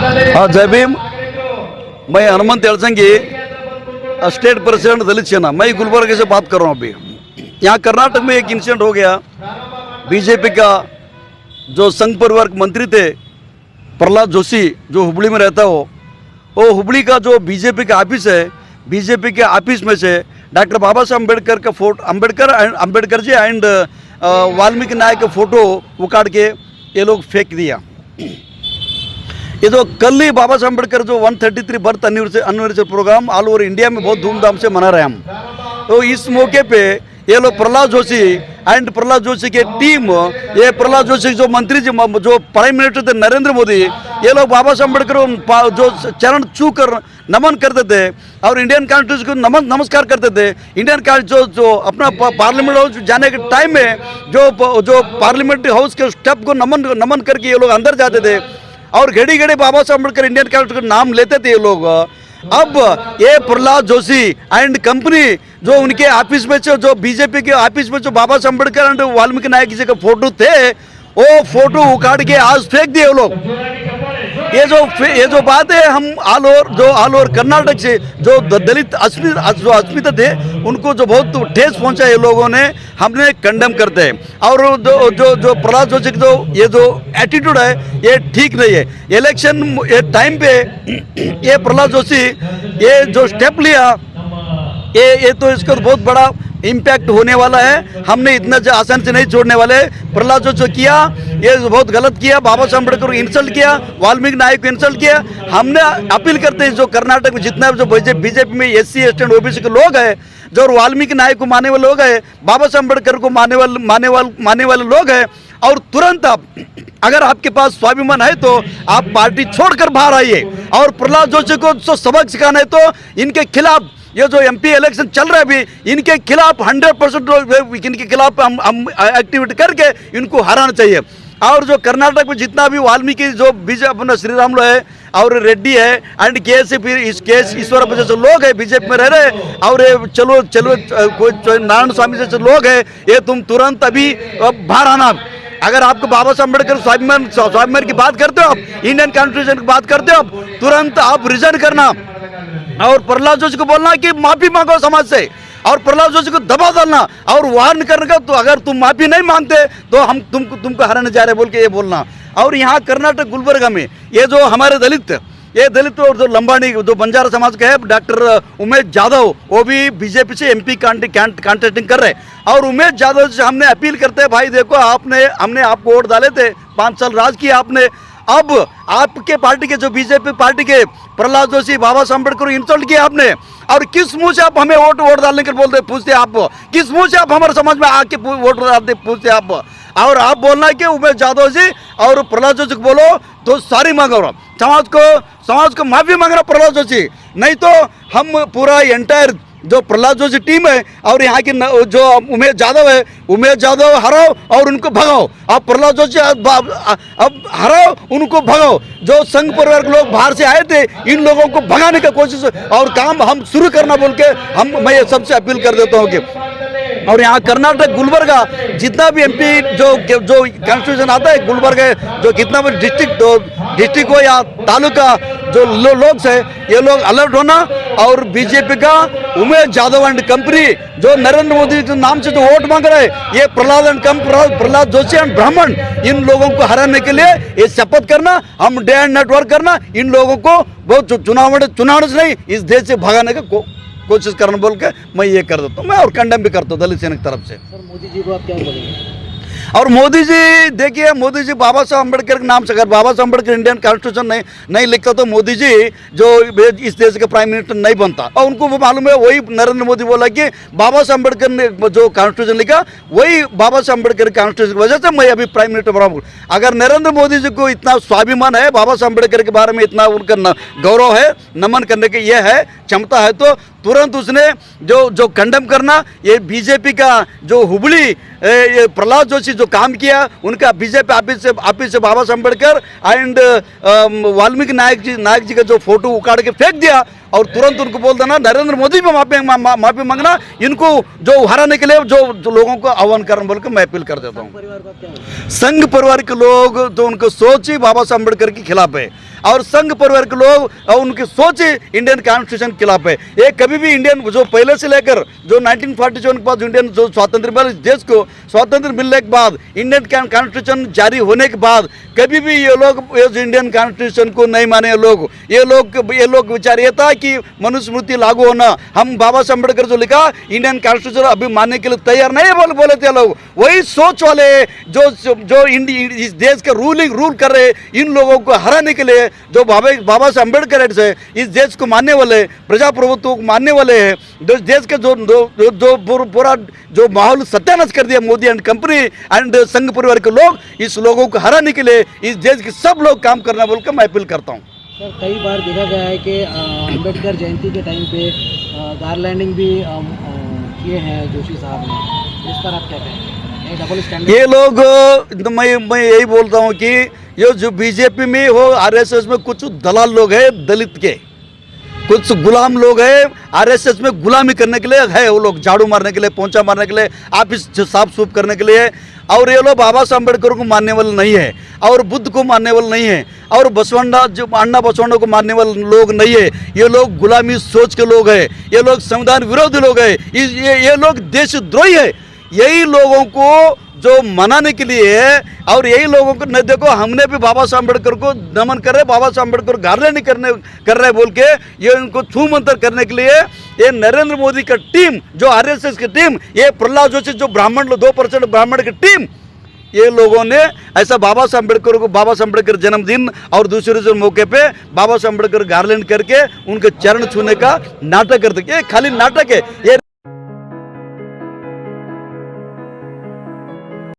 हाँ, जय भीम। मैं हनुमंत एलसंगी, स्टेट प्रेसिडेंट दलित सेना। मैं गुलबर्गा से बात कर रहा हूँ। अभी यहाँ कर्नाटक में एक इंसिडेंट हो गया। बीजेपी का जो संघ परिवार मंत्री थे प्रहलाद जोशी, जो हुबली में रहता हो, वो हुबली का जो बीजेपी का ऑफिस है, बीजेपी के ऑफिस में से डॉक्टर बाबा साहब अम्बेडकर का फोटो, अम्बेडकर जी एंड वाल्मीकि नायक का फोटो उखाड़ के ये लोग फेंक दिया। ये जो कल ही बाबा साहब अम्बेडकर जो 133 birth anniversary program all over India में बहुत धूमधाम से मना रहे हैं हम। तो इस मौके पे ये लोग प्रहलाद जोशी एंड प्रहलाद जोशी की टीम, ये प्रहलाद जोशी जो मंत्री जी, जो प्राइम मिनिस्टर थे नरेंद्र मोदी, ये लोग बाबा साहब अम्बेडकर जो चरण छू कर नमन करते थे और इंडियन कॉन्स्टिट्यूशन को नमस्कार करते थे। इंडियन जो अपना पार्लियामेंट हाउस जाने के टाइम में जो पार्लियामेंट्री हाउस के स्टेप को नमन करके ये लोग अंदर जाते थे और घड़ी घड़ी बाबा साहब अम्बेडकर इंडियन कॉन्स्टिट्यूशन नाम लेते थे ये लोग। अब ये प्रहलाद जोशी एंड कंपनी जो उनके ऑफिस में जो बीजेपी के ऑफिस में जो बाबा साहब अम्बेडकर एंड वाल्मीकि नायक जी का फोटो थे, वो फोटो उखाड़ के आज फेंक दिए वो लोग। ये जो बात है, हम ऑल ओवर कर्नाटक से जो दलित अस्मिता थे उनको जो बहुत ठेस पहुंचा ये लोगों ने, हमने कंडेम करते हैं। और जो प्रहलाद जोशी की ये जो एटीट्यूड है ये ठीक नहीं है। इलेक्शन टाइम पे ये प्रहलाद जोशी ये जो स्टेप लिया, ये तो इसका बहुत बड़ा इम्पैक्ट होने वाला है। हमने इतना आसान से नहीं छोड़ने वाले। प्रहलाद जो किया ये बहुत गलत किया। बाबा साहब अम्बेडकर को इंसल्ट किया, वाल्मीकि नायक को इंसल्ट किया। हमने अपील करते हैं जो कर्नाटक में जितना जो बीजेपी में SC ST एंड OBC के लोग हैं, जो वाल्मीकि नायक को मानने वाले लोग हैं, बाबा साहब अम्बेडकर को मानने वाले लोग हैं, और तुरंत आप अगर आपके पास स्वाभिमान है तो आप पार्टी छोड़कर बाहर आइए। और प्रहलाद जोशी को जो सबक सिखाना है तो इनके खिलाफ ये जो MP इलेक्शन चल रहा है अभी, इनके खिलाफ 100% इनके खिलाफ हम एक्टिविटी करके इनको हराना चाहिए। और जो कर्नाटक में जितना भी वाल्मीकि जो अपना श्री रामुलु है और रेड्डी है एंड केस ईश्वर जैसे लोग हैं बीजेपी में रह रहे, और चलो कोई नारायण स्वामी जैसे लोग हैं, ये तुम तुरंत अभी बाहर आना। अगर आपको बाबा साहब अम्बेडकर स्वाभिमान की बात करते हो, आप इंडियन कॉन्स्टिट्यूशन की बात करते हो, तुरंत आप रिजाइन करना और प्रहलाद जोशी को बोलना कि माफी मांगो समाज से, और प्रहलाद जोशी को दबाव डालना और वार्न करने का, तो अगर तुम माफी नहीं मांगते तो हम तुमको हराने जा रहे बोल के ये बोलना। और यहाँ कर्नाटक गुलबर्गा में ये जो हमारे दलित और जो लंबानी जो बंजारा समाज के है डॉक्टर उमेश जाधव, वो भी बीजेपी से MP कॉन्टेस्टिंग कर रहे हैं। और उमेश जाधव से हमने अपील करते हैं, भाई देखो हमने आपको वोट डाले थे, 5 साल राज किया आपने, अब आपके पार्टी के जो बीजेपी पार्टी के प्रहलाद जोशी बाबा साहब अम्बेडकर को इंसल्ट किया आपने, और किस मुंह से आप हमें वोट डालने के बोलते पूछते आप, किस मुंह से आप हमारे समाज में आके वोट डालते पूछते आप, और आप बोलना है कि उमेश जाधव जी और प्रहलाद जोशी को बोलो तो सॉरी मांगो, समाज को माफी मांगना प्रहलाद जोशी, नहीं तो हम पूरा एंटायर जो प्रहलाद जोशी टीम है और यहाँ की जो उमेश जाधव है, उमेश जाधव हराओ और उनको भगाओ। आप प्रहलाद जोशी अब हराओ, उनको भगाओ। जो संघ परिवार के लोग बाहर से आए थे, इन लोगों को भगाने का कोशिश और काम हम शुरू करना बोल के मैं ये सबसे अपील कर देता हूँ कि, और यहाँ कर्नाटक गुलबर्गा जितना भी MP जो कॉन्स्टिट्यूशन आता है गुलबर्गा, जो कितना भी डिस्ट्रिक्ट हो या तालुका जो लोग है, ये लोग अलर्ट होना। और बीजेपी का उमेश जाधव एंड कंपनी जो नरेंद्र मोदी के नाम से जो वोट मांग रहे हैं, ये प्रहलाद जोशी एंड ब्राह्मण, इन लोगों को हराने के लिए ये शपथ करना, हम डे एंड नाइट वर्क करना, इन लोगों को बहुत चुनाव से नहीं इस देश से भगाने का कोशिश करना बोल के मैं ये कर देता हूँ। मैं और कंडेम भी करता हूँ दलित सेना की तरफ से। सर, मोदी जी को आप क्या बोलेंगे? और मोदी जी देखिए, मोदी जी बाबा साहब अम्बेडकर के नाम से, अगर बाबा साहब अम्बेडकर इंडियन कॉन्स्टिट्यूशन नहीं लिखता तो मोदी जी जो इस देश के प्राइम मिनिस्टर नहीं बनता। और उनको वो मालूम है, वही नरेंद्र मोदी बोला कि बाबा साहब अम्बेडकर ने जो कॉन्स्टिट्यूशन लिखा, वही बाबा साहब अम्बेडकर कॉन्स्टिट्यूशन की वजह से मैं अभी प्राइम मिनिस्टर बना हूँ। अगर नरेंद्र मोदी जी को इतना स्वाभिमान है, बाबा साहब अम्बेडकर के बारे में इतना उनका गौरव है, नमन करने की यह है क्षमता है, तो तुरंत उसने जो कंडेम करना। ये बीजेपी का जो हुबली प्रहलाद जोशी जो काम किया, उनका बीजेपी ऑफिस से बाबा साहब अम्बेडकर एंड वाल्मीकि नायक जी का जो फोटो उखाड़ के फेंक दिया, और तुरंत उनको बोल देना नरेंद्र मोदी पे माफी मांगना, इनको जो हराने के लिए जो लोगों को आह्वान करना बोल के मैं अपील कर देता हूँ। परिवार का क्या है? संघ परिवार के लोग तो उनको सोच ही बाबा साहब अम्बेडकर के खिलाफ है, और संघ परिवार के लोग और उनकी सोच ही इंडियन कॉन्स्टिट्यूशन के खिलाफ है। ये कभी भी इंडियन जो पहले से लेकर जो 1947 के बाद इंडियन जो स्वातंत्र मिला, देश को स्वातंत्र मिलने के बाद इंडियन कॉन्स्टिट्यूशन जारी होने के बाद कभी भी ये लोग जो इंडियन कॉन्स्टिट्यूशन को नहीं माने ये लोग विचार ये था कि मनुस्मृति लागू होना, हम बाबा साहब अम्बेडकर जो लिखा इंडियन कॉन्स्टिट्यूशन अभी मानने के लिए तैयार नहीं बोले थे लोग। वही सोच वाले जो इस देश के रूल कर रहे इन लोगों को हराने के लिए जो बाबा साहब अम्बेडकर से इस देश को मानने वाले, प्रजाप्रभुत्व को मानने वाले हैं, देश के जो पूरा जो माहौल सत्यानाश कर दिया मोदी एंड कंपनी एंड संघ परिवार के लोग, इस लोगों को हराने के लिए इस देश के सब लोग काम करना बोलकर मैं अपील करता हूँ। सर कई बार देखा गया है कि अम्बेडकर जयंती के टाइम पे गारलैंडिंग भी किए हैं जोशी साहब ने, इस पर आप क्या कहेंगे? ये डबल स्टैंडर्ड ये लोग मैं यही बोलता हूँ कि ये जो बीजेपी में हो, आरएसएस में कुछ दलाल लोग हैं, दलित के कुछ गुलाम लोग हैं, आरएसएस में गुलामी करने के लिए है वो लोग, झाड़ू मारने के लिए, पोंछा मारने के लिए, ऑफिस साफ सूफ करने के लिए। और ये लोग बाबा साहब अम्बेडकर को मानने वाले नहीं है, और बुद्ध को मानने वाले नहीं है, और बसवंडा जो अन्ना बसवंडा को मानने वाले लोग नहीं है। ये लोग गुलामी सोच के लोग हैं, ये लोग संविधान विरोधी लोग हैं, ये लोग देशद्रोही है। यही लोगों को जो मनाने के लिए है, और यही लोगों को न देखो हमने भी बाबा साहब अम्बेडकर को नमन कर रहे, बाबा साहब अम्बेडकर गार्लेंड कर रहे बोल के ये उनको छू मंतर करने के लिए ये नरेंद्र मोदी का टीम, जो आरएसएस की टीम, ये प्रहलाद जोशी जो ब्राह्मण 2% ब्राह्मण की टीम, ये लोगों ने ऐसा बाबा साहब अम्बेडकर को, बाबा साहब अम्बेडकर जन्मदिन और दूसरे जो मौके पे बाबा साहब अम्बेडकर गार्लेंड करके उनके चरण छूने का नाटक करते। ये खाली नाटक है। ये